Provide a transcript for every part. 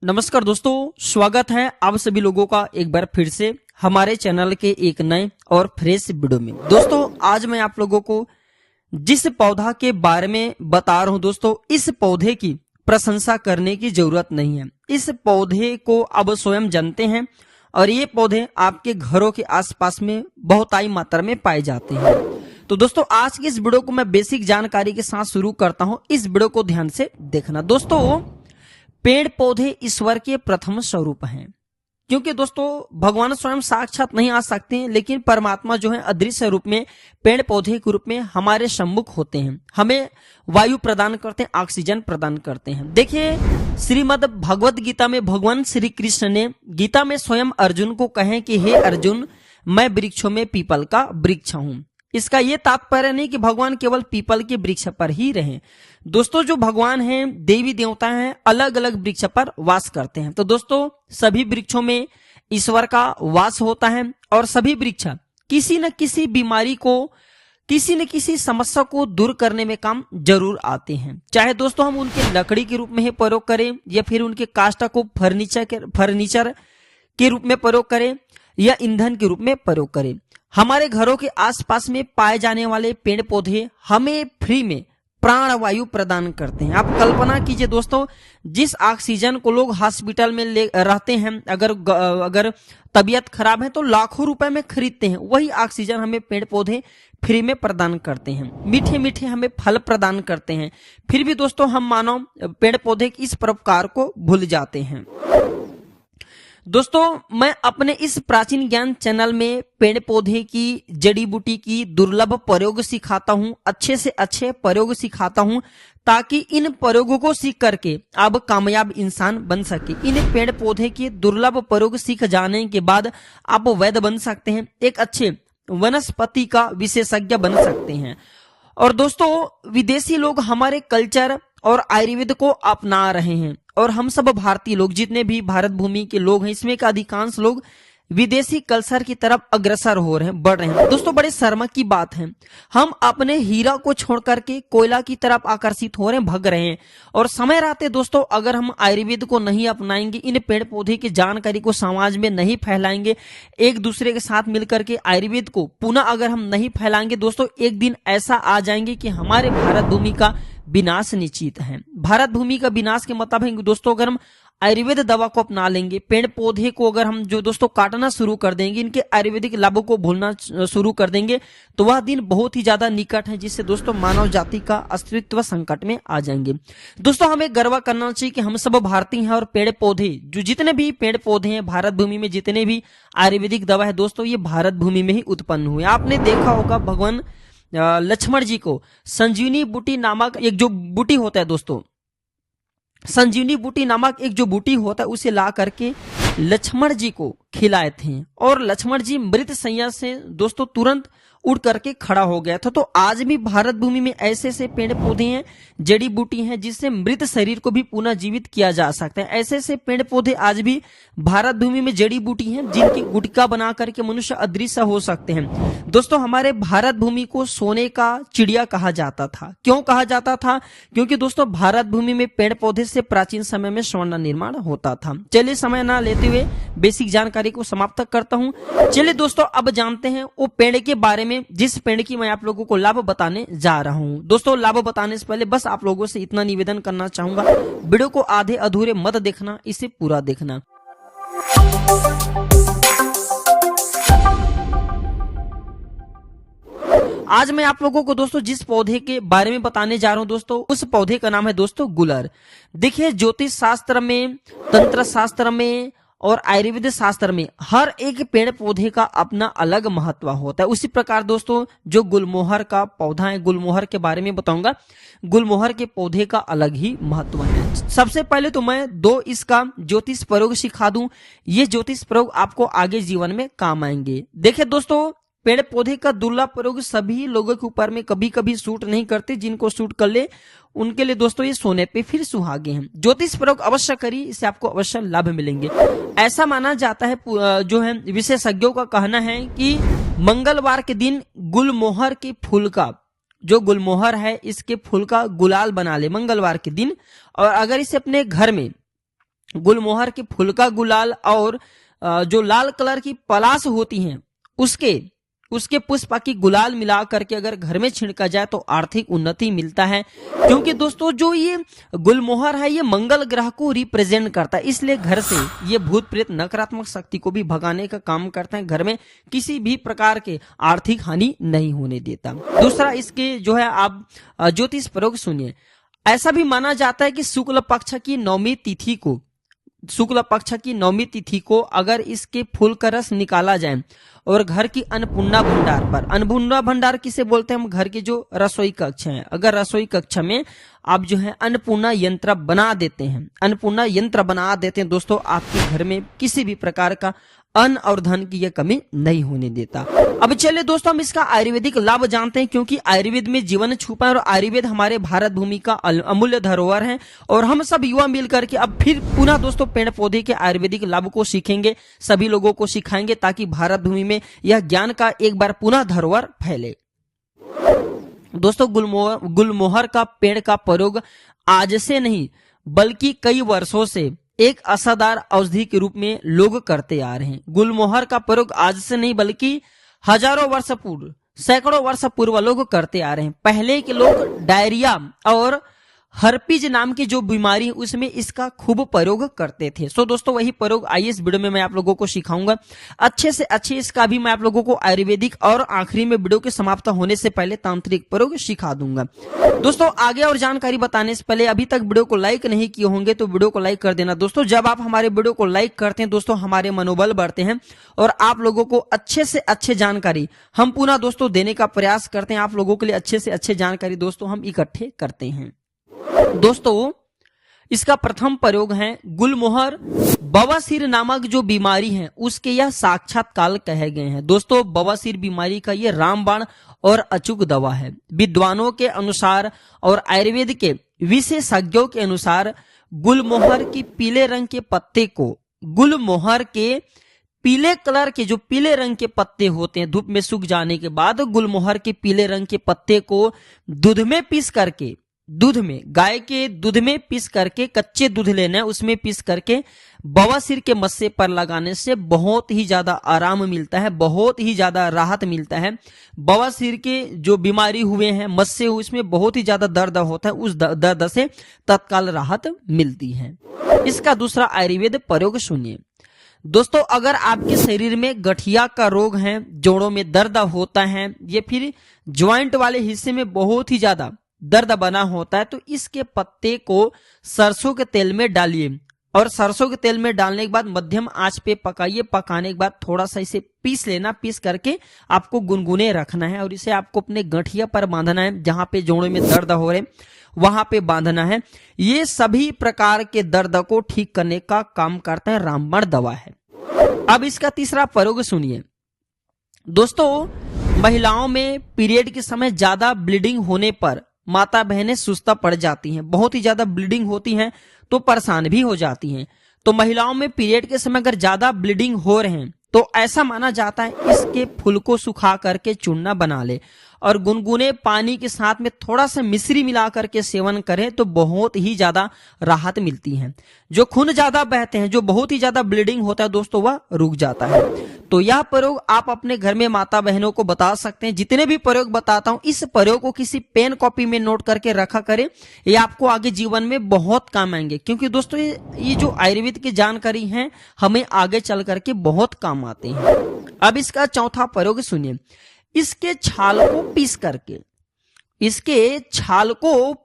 नमस्कार दोस्तों, स्वागत है आप सभी लोगों का एक बार फिर से हमारे चैनल के एक नए और फ्रेश वीडियो में। दोस्तों आज मैं आप लोगों को जिस पौधा के बारे में बता रहा हूं दोस्तों, इस पौधे की प्रशंसा करने की जरूरत नहीं है। इस पौधे को अब स्वयं जानते हैं और ये पौधे आपके घरों के आसपास में बहुतायत मात्रा में पाए जाते हैं। तो दोस्तों आज की इस वीडियो को मैं बेसिक जानकारी के साथ शुरू करता हूं। इस वीडियो को ध्यान से देखना। दोस्तों पेड़ पौधे ईश्वर के प्रथम स्वरूप हैं, क्योंकि दोस्तों भगवान स्वयं साक्षात नहीं आ सकते हैं, लेकिन परमात्मा जो है अदृश्य रूप में पेड़ पौधे के रूप में हमारे सम्मुख होते हैं, हमें वायु प्रदान करते हैं, ऑक्सीजन प्रदान करते हैं। देखिए श्रीमद् भगवत गीता में भगवान श्री कृष्ण ने गीता में स्वयं अर्जुन को कहे कि हे अर्जुन, मैं वृक्षों में पीपल का वृक्ष हूं। इसका यह तात्पर्य नहीं कि भगवान केवल पीपल के वृक्ष पर ही रहे। दोस्तों जो भगवान हैं, देवी देवता हैं, अलग अलग वृक्ष पर वास करते हैं। तो दोस्तों सभी वृक्षों में ईश्वर का वास होता है और सभी वृक्ष किसी न किसी बीमारी को, किसी न किसी समस्या को दूर करने में काम जरूर आते हैं। चाहे दोस्तों हम उनके लकड़ी के रूप में ही प्रयोग करें या फिर उनके काष्ठ को फर्नीचर के रूप में प्रयोग करें या ईंधन के रूप में प्रयोग करें। हमारे घरों के आसपास में पाए जाने वाले पेड़ पौधे हमें फ्री में प्राण वायु प्रदान करते हैं। आप कल्पना कीजिए दोस्तों, जिस ऑक्सीजन को लोग हॉस्पिटल में ले रहते हैं, अगर तबीयत खराब है तो लाखों रुपए में खरीदते हैं, वही ऑक्सीजन हमें पेड़ पौधे फ्री में प्रदान करते हैं। मीठे मीठे हमें फल प्रदान करते हैं। फिर भी दोस्तों हम मानव पेड़ पौधे के इस परोपकार को भूल जाते हैं। दोस्तों मैं अपने इस प्राचीन ज्ञान चैनल में पेड़ पौधे की, जड़ी बूटी की दुर्लभ प्रयोग सिखाता हूं, अच्छे से अच्छे प्रयोग सिखाता हूं, ताकि इन प्रयोगों को सीख करके आप कामयाब इंसान बन सके। इन पेड़ पौधे के दुर्लभ प्रयोग सीख जाने के बाद आप वैद्य बन सकते हैं, एक अच्छे वनस्पति का विशेषज्ञ बन सकते हैं। और दोस्तों विदेशी लोग हमारे कल्चर और आयुर्वेद को अपना रहे हैं और हम सब भारतीय लोग, जितने भी भारत भूमि के लोग हैं, इसमें का अधिकांश लोग विदेशी कल्चर की तरफ अग्रसर हो रहे हैं, बढ़ रहे हैं। दोस्तों बड़े शर्म की बात है, हम अपने हीरा को छोड़ करके कोयला की तरफ आकर्षित हो रहे हैं, भग रहे हैं। और समय रहते दोस्तों अगर हम आयुर्वेद को नहीं अपनाएंगे, इन पेड़ पौधे की जानकारी को समाज में नहीं फैलाएंगे, एक दूसरे के साथ मिलकर के आयुर्वेद को पुनः अगर हम नहीं फैलाएंगे, दोस्तों एक दिन ऐसा आ जाएंगे कि हमारे भारत भूमि का विनाश निश्चित है। भारत भूमि का विनाश के मतलब है दोस्तों अगर हम आयुर्वेद दवा को अपना लेंगे, पेड़ पौधे को अगर हम जो दोस्तों काटना शुरू कर देंगे, इनके आयुर्वेदिक लाभों को भूलना शुरू कर देंगे, तो वह दिन बहुत ही ज्यादा निकट है, जिससे दोस्तों मानव जाति का अस्तित्व संकट में आ जाएंगे। दोस्तों हमें गर्व करना चाहिए कि हम सब भारतीय हैं और पेड़ पौधे, जो जितने भी पेड़ पौधे हैं भारत भूमि में, जितने भी आयुर्वेदिक दवा है दोस्तों, ये भारत भूमि में ही उत्पन्न हुए। आपने देखा होगा भगवान लक्ष्मण जी को संजीवनी बूटी नामक एक जो बूटी होता है दोस्तों, संजीवनी बूटी नामक एक जो बूटी होता है, उसे ला करके लक्ष्मण जी को खिलाए थे और लक्ष्मण जी मृत शैया से दोस्तों तुरंत उड़ करके खड़ा हो गया था। तो आज भी भारत भूमि में ऐसे ऐसे पेड़ पौधे हैं, जड़ी बूटी हैं, जिससे मृत शरीर को भी पुनः जीवित किया जा सकता है। ऐसे ऐसे पेड़ पौधे आज भी भारत भूमि में जड़ी बूटी हैं, जिनकी गुटका बना करके मनुष्य अदृश्य हो सकते हैं। दोस्तों हमारे भारत भूमि को सोने का चिड़िया कहा जाता था। क्यों कहा जाता था? क्योंकि दोस्तों भारत भूमि में पेड़ पौधे से प्राचीन समय में स्वर्ण निर्माण होता था। चलिए समय ना लेते हुए बेसिक जानकारी को समाप्त करता हूं। चलिए दोस्तों अब जानते हैं वो पेड़ के बारे में, जिस पेड़ की मैं आप लोगों को लाभ बताने जा रहा हूं। दोस्तों लाभ बताने से पहले बस आप लोगों से इतना निवेदन करना चाहूंगा, वीडियो को आधे अधूरे मत देखना, इसे पूरा देखना। आज मैं आप लोगों को दोस्तों जिस पौधे के बारे में बताने जा रहा हूं दोस्तों, उस पौधे का नाम है दोस्तों गुलर। देखिए ज्योतिष शास्त्र में, तंत्र शास्त्र में और आयुर्वेद शास्त्र में हर एक पेड़ पौधे का अपना अलग महत्व होता है। उसी प्रकार दोस्तों जो गुलमोहर का पौधा है, गुलमोहर के बारे में बताऊंगा। गुलमोहर के पौधे का अलग ही महत्व है। सबसे पहले तो मैं दो इसका ज्योतिष प्रयोग सिखा दूं। ये ज्योतिष प्रयोग आपको आगे जीवन में काम आएंगे। देखिए दोस्तों पेड़ पौधे का दुर्लभ प्रयोग सभी लोगों के ऊपर में कभी कभी सूट नहीं करते, जिनको सूट कर ले उनके लिए दोस्तों ये सोने पे फिर सुहागे हैं। ज्योतिष प्रयोग अवश्य करिए, इससे आपको अवश्य लाभ मिलेंगे। ऐसा माना जाता है, जो है विशेषज्ञों का कहना है कि मंगलवार के दिन गुलमोहर के फूल का, जो गुलमोहर है इसके फूल का गुलाल बना ले मंगलवार के दिन, और अगर इसे अपने घर में गुलमोहर के फूल का गुलाल और जो लाल कलर की पलाश होती हैं उसके पुष्प की गुलाल मिला करके अगर घर में छिड़का जाए तो आर्थिक उन्नति मिलता है। क्योंकि दोस्तों जो ये गुलमोहर है ये मंगल ग्रह को रिप्रेजेंट करता है, इसलिए घर से ये भूत प्रेत नकारात्मक शक्ति को भी भगाने का काम करता है, घर में किसी भी प्रकार के आर्थिक हानि नहीं होने देता। दूसरा इसके जो है आप ज्योतिष प्रयोग सुनिए। ऐसा भी माना जाता है कि शुक्ल पक्ष की नवमी तिथि को अगर इसके फूल का रस निकाला जाए और घर की अन्नपूर्णा भंडार पर, अन्नपूर्णा भंडार किसे बोलते हैं हम, घर के जो रसोई कक्ष हैं, अगर रसोई कक्ष में आप जो है अन्नपूर्णा यंत्र बना देते हैं दोस्तों, आपके घर में किसी भी प्रकार का अन्न और धन की यह कमी नहीं होने देता। अब चलिए दोस्तों हम इसका आयुर्वेदिक लाभ जानते हैं, क्योंकि आयुर्वेद में जीवन छुपा है और आयुर्वेद हमारे भारत भूमि का अमूल्य धरोहर है। और हम सब युवा मिलकर के अब फिर पुनः दोस्तों पेड़ पौधे के आयुर्वेदिक लाभ को सीखेंगे, सभी लोगों को सिखाएंगे, ताकि भारत भूमि में यह ज्ञान का एक बार पुनः धरोहर फैले। दोस्तों गुलमोहर का पेड़ का प्रयोग आज से नहीं बल्कि कई वर्षों से एक असरदार औषधि के रूप में लोग करते आ रहे हैं। गुलमोहर का प्रयोग आज से नहीं बल्कि हजारों वर्ष पूर्व, सैकड़ों वर्ष पूर्व लोग करते आ रहे हैं। पहले के लोग डायरिया और हर्पीज नाम की जो बीमारी उसमें इसका खूब प्रयोग करते थे। सो दोस्तों वही प्रयोग आइए इस वीडियो में मैं आप लोगों को सिखाऊंगा, अच्छे से अच्छे इसका भी मैं आप लोगों को आयुर्वेदिक और आखिरी में वीडियो के समाप्त होने से पहले तांत्रिक प्रयोग सिखा दूंगा। दोस्तों आगे और जानकारी बताने से पहले अभी तक वीडियो को लाइक नहीं किए होंगे तो वीडियो को लाइक कर देना। दोस्तों जब आप हमारे वीडियो को लाइक करते हैं दोस्तों हमारे मनोबल बढ़ते हैं और आप लोगों को अच्छे से अच्छे जानकारी हम पुनः दोस्तों देने का प्रयास करते हैं। आप लोगों के लिए अच्छे से अच्छे जानकारी दोस्तों हम इकट्ठे करते हैं। दोस्तों इसका प्रथम प्रयोग है गुलमोहर बवासीर नामक जो बीमारी है उसके यह साक्षात काल कहे गए हैं। दोस्तों बवासीर बीमारी का यह रामबाण और अचूक दवा है। विद्वानों के अनुसार और आयुर्वेद के विशेषज्ञों के अनुसार गुलमोहर की पीले रंग के पत्ते को, गुलमोहर के पीले कलर के जो पीले रंग के पत्ते होते हैं धूप में सूख जाने के बाद गुलमोहर के पीले रंग के पत्ते को दूध में पीस करके, दूध में गाय के दूध में पीस करके, कच्चे दूध लेना है उसमें पीस करके बवासीर के मस्से पर लगाने से बहुत ही ज्यादा आराम मिलता है, बहुत ही ज्यादा राहत मिलता है। बवासीर के जो बीमारी हुए हैं मस्से हुए उसमें बहुत ही ज्यादा दर्द होता है, उस दर्द से तत्काल राहत मिलती है। इसका दूसरा आयुर्वेद प्रयोग सुनिए। दोस्तों अगर आपके शरीर में गठिया का रोग है, जोड़ों में दर्द होता है, ये फिर ज्वाइंट वाले हिस्से में बहुत ही ज्यादा दर्द बना होता है तो इसके पत्ते को सरसों के तेल में डालिए और सरसों के तेल में डालने के बाद मध्यम आंच पे पकाइए। पकाने के बाद थोड़ा सा इसे पीस लेना, पीस करके आपको गुनगुने रखना है और इसे आपको अपने गठिया पर बांधना है, जहां पे जोड़ों में दर्द हो रहे वहां पे बांधना है। ये सभी प्रकार के दर्द को ठीक करने का काम करता है, रामबाण दवा है। अब इसका तीसरा प्रयोग सुनिए। दोस्तों महिलाओं में पीरियड के समय ज्यादा ब्लीडिंग होने पर माता बहनें सुस्ता पड़ जाती हैं, बहुत ही ज्यादा ब्लीडिंग होती हैं तो परेशान भी हो जाती हैं। तो महिलाओं में पीरियड के समय अगर ज्यादा ब्लीडिंग हो रहे हैं तो ऐसा माना जाता है इसके फूल को सुखा करके चूर्णा बना ले और गुनगुने पानी के साथ में थोड़ा सा मिश्री मिला करके सेवन करें तो बहुत ही ज्यादा राहत मिलती है। जो खून ज्यादा बहते हैं, जो बहुत ही ज्यादा ब्लीडिंग होता है दोस्तों वह रुक जाता है। तो यह प्रयोग आप अपने घर में माता बहनों को बता सकते हैं। जितने भी प्रयोग बताता हूं इस प्रयोग को किसी पेन कॉपी में नोट करके रखा करें, ये आपको आगे जीवन में बहुत काम आएंगे। क्योंकि दोस्तों ये जो आयुर्वेद की जानकारी है हमें आगे चल करके बहुत काम आते हैं। अब इसका चौथा प्रयोग सुनिए। इसके छाल को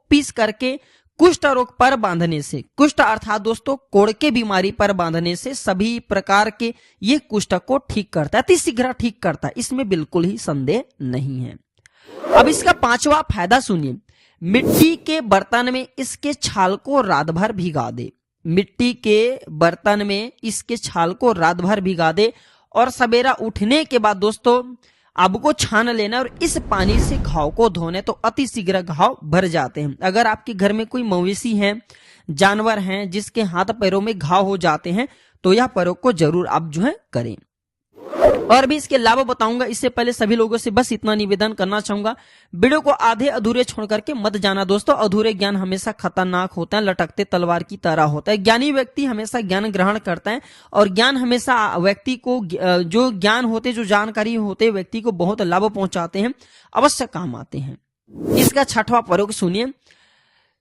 पीस करके कुष्ठ रोग पर बांधने से, कुष्ठ अर्थात दोस्तों कोढ़ के बीमारी पर बांधने से सभी प्रकार के ये कुष्ठ को ठीक करता है, अति शीघ्र ठीक करता है, इसमें बिल्कुल ही संदेह नहीं है। अब इसका पांचवा फायदा सुनिए। मिट्टी के बर्तन में इसके छाल को रात भर भिगा दे, मिट्टी के बर्तन में इसके छाल को रात भर भिगा दे और सवेरा उठने के बाद दोस्तों आपको छान लेना और इस पानी से घाव को धोने तो अति शीघ्र घाव भर जाते हैं। अगर आपके घर में कोई मवेशी है, जानवर हैं जिसके हाथ पैरों में घाव हो जाते हैं तो यह प्रयोग को जरूर आप जो है करें। और भी इसके लाभ बताऊंगा। इससे पहले सभी लोगों से बस इतना निवेदन करना चाहूंगा, वीडियो को आधे अधूरे छोड़ करके मत जाना दोस्तों। अधूरे ज्ञान हमेशा खतरनाक होता है, लटकते तलवार की तरह होता है। ज्ञानी व्यक्ति हमेशा ज्ञान ग्रहण करता है और ज्ञान हमेशा व्यक्ति को, जो ज्ञान होते, जो जानकारी होते, व्यक्ति को बहुत लाभ पहुंचाते हैं, अवश्य काम आते हैं। इसका 6वां प्रयोग सुनिए।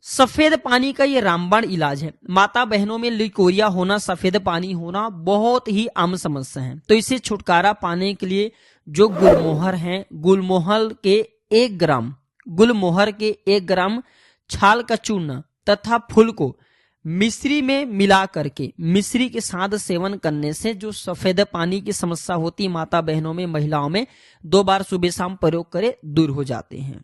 सफेद पानी का ये रामबाण इलाज है। माता बहनों में लिकोरिया होना, सफेद पानी होना बहुत ही आम समस्या है। तो इससे छुटकारा पाने के लिए जो गुलमोहर है, गुलमोहर के 1 ग्राम छाल का चूर्ण तथा फूल को मिश्री में मिला करके मिश्री के साथ सेवन करने से जो सफेद पानी की समस्या होती माता बहनों में, महिलाओं में, 2 बार सुबह शाम प्रयोग करे, दूर हो जाते हैं।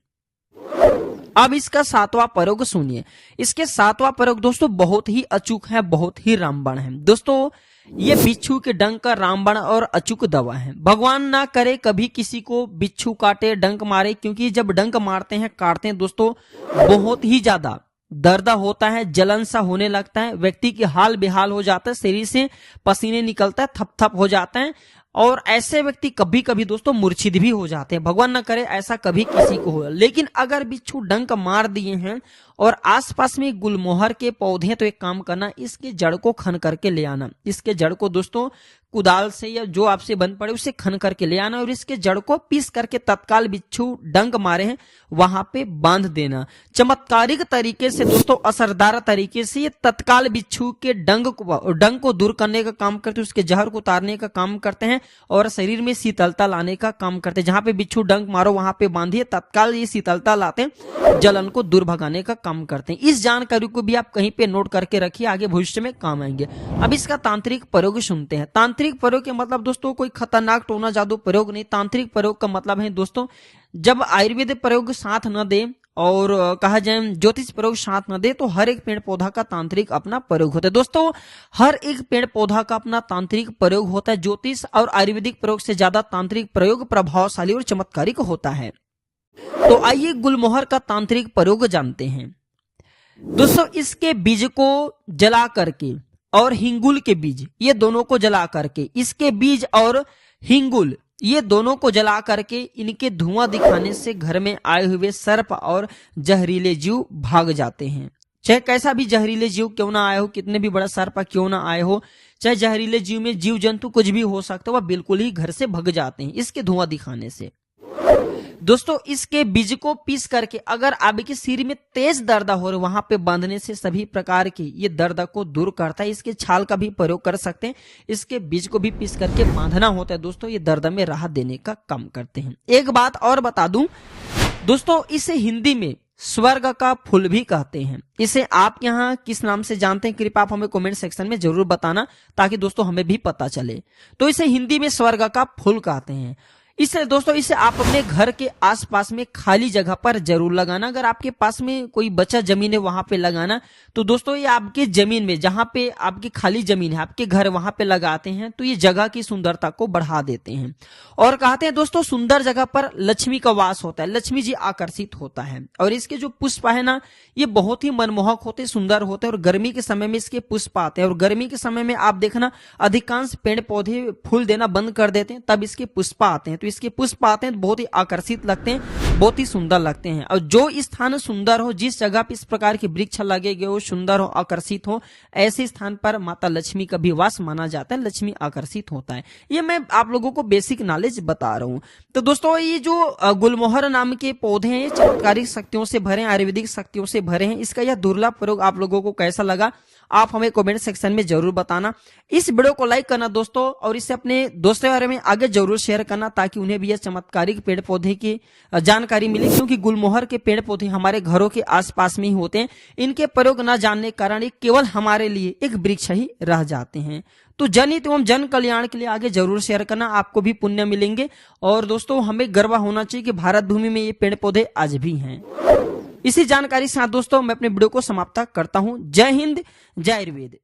अब इसका 7वां प्रयोग सुनिए। इसके 7वां प्रयोग दोस्तों बहुत ही अचूक है, बहुत ही रामबाण है दोस्तों। ये बिच्छू के डंक का रामबाण और अचूक दवा है। भगवान ना करे कभी किसी को बिच्छू काटे, डंक मारे, क्योंकि जब डंक मारते हैं, काटते हैं दोस्तों, बहुत ही ज्यादा दर्द होता है, जलन सा होने लगता है, व्यक्ति की हाल बेहाल हो जाता है, शरीर से पसीने निकलता है, थप थप हो जाता है और ऐसे व्यक्ति कभी कभी दोस्तों मूर्छित भी हो जाते हैं। भगवान न करे ऐसा कभी किसी को हो। लेकिन अगर बिच्छू डंक मार दिए हैं और आसपास में गुलमोहर के पौधे हैं तो एक काम करना, इसके जड़ को खन करके ले आना। इसके जड़ को दोस्तों कुदाल से या जो आपसे बन पड़े उससे खन करके ले आना और इसके जड़ को पीस करके तत्काल बिच्छू डंक मारे हैं वहां पे बांध देना। चमत्कारिक तरीके से दोस्तों, असरदार तरीके से ये तत्काल बिच्छू के डंक को दूर करने का काम करते हैं, उसके जहर को उतारने का काम करते हैं और शरीर में शीतलता लाने का काम करते हैं। जहां पे बिच्छू डंक मारो वहां पे बांधिए, तत्काल ये शीतलता लाते हैं, जलन को दूर भगाने का काम करते हैं। इस जानकारी को भी आप कहीं पे नोट करके रखिए, आगे भविष्य में काम आएंगे। अब इसका तांत्रिक प्रयोग सुनते हैं। तांत्रिक प्रयोग के मतलब दोस्तों कोई खतरनाक टोना जादू प्रयोग नहीं। तांत्रिक प्रयोग का मतलब है दोस्तों, जब आयुर्वेद प्रयोग साथ न दे और कहा जाए ज्योतिष प्रयोग साथ न दे तो हर एक पेड़ पौधा का तांत्रिक अपना प्रयोग होता है दोस्तों। हर एक पेड़ पौधा का अपना तांत्रिक प्रयोग होता है। ज्योतिष और आयुर्वेदिक प्रयोग से ज्यादा तांत्रिक प्रयोग प्रभावशाली और चमत्कारिक होता है। तो आइए गुलमोहर का तांत्रिक प्रयोग जानते हैं दोस्तों। इसके बीज को जला करके और हिंगुल के बीज, ये दोनों को जला करके, इसके बीज और हिंगुल ये दोनों को जला करके इनके धुआं दिखाने से घर में आए हुए सर्प और जहरीले जीव भाग जाते हैं। चाहे कैसा भी जहरीले जीव क्यों ना आए हो, कितने भी बड़ा सर्प क्यों ना आए हो, चाहे जहरीले जीव में जीव जंतु कुछ भी हो सकता है, वह बिल्कुल ही घर से भग जाते हैं इसके धुआं दिखाने से। दोस्तों इसके बीज को पीस करके अगर आपके सिर में तेज दर्द हो रहा वहां पे बांधने से सभी प्रकार की ये दर्द को दूर करता है। इसके छाल का भी प्रयोग कर सकते हैं, इसके बीज को भी पीस करके बांधना होता है दोस्तों, ये दर्द में राहत देने का काम करते हैं। एक बात और बता दूं दोस्तों, इसे हिंदी में स्वर्ग का फूल भी कहते हैं। इसे आप यहाँ किस नाम से जानते हैं कृपया आप हमें कमेंट सेक्शन में जरूर बताना, ताकि दोस्तों हमें भी पता चले। तो इसे हिंदी में स्वर्ग का फूल कहते हैं। इससे दोस्तों इसे आप अपने घर के आसपास में खाली जगह पर जरूर लगाना। अगर आपके पास में कोई बचा जमीन है वहां पे लगाना, तो दोस्तों ये आपके जमीन में जहां पे आपकी खाली जमीन है आपके घर वहां पे लगाते हैं तो ये जगह की सुंदरता को बढ़ा देते हैं। और कहते हैं दोस्तों सुंदर जगह पर लक्ष्मी का वास होता है, लक्ष्मी जी आकर्षित होता है। और इसके जो पुष्प है ना ये बहुत ही मनमोहक होते, सुंदर होते हैं और गर्मी के समय में इसके पुष्प आते हैं। और गर्मी के समय में आप देखना अधिकांश पेड़ पौधे फूल देना बंद कर देते हैं, तब इसके पुष्प आते हैं। तो इसके पुष्प आते हैं तो बहुत ही आकर्षित लगते हैं, बहुत ही सुंदर लगते हैं। और जो स्थान सुंदर हो, जिस जगह पे इस प्रकार के वृक्ष लगे गए हो, सुंदर हो, आकर्षित हो, ऐसे स्थान पर माता लक्ष्मी का भी वास माना जाता है, लक्ष्मी आकर्षित होता है। ये मैं आप लोगों को बेसिक नॉलेज बता रहा हूं। तो दोस्तों ये जो गुलमोहर नाम के पौधे हैं ये चमत्कारिक शक्तियों से भरे, आयुर्वेदिक शक्तियों से भरे हैं। इसका यह दुर्लभ प्रयोग आप लोगों को कैसा लगा आप हमें कमेंट सेक्शन में जरूर बताना। इस वीडियो को लाइक करना दोस्तों, और इसे अपने दोस्तों के बारे में आगे जरूर शेयर करना, ताकि उन्हें भी यह चमत्कारिक पेड़ पौधे की जानकारी मिले। क्योंकि गुलमोहर के पेड़ पौधे हमारे घरों के आसपास में ही होते हैं, इनके प्रयोग न जानने के कारण ये केवल हमारे लिए एक वृक्ष ही रह जाते हैं। तो जनहित एवं जन कल्याण के लिए आगे जरूर शेयर करना, आपको भी पुण्य मिलेंगे। और दोस्तों हमें गर्व होना चाहिए कि भारत भूमि में ये पेड़ पौधे आज भी हैं। इसी जानकारी के साथ दोस्तों मैं अपने वीडियो को समाप्त करता हूं। जय हिंद, जय आयुर्वेद।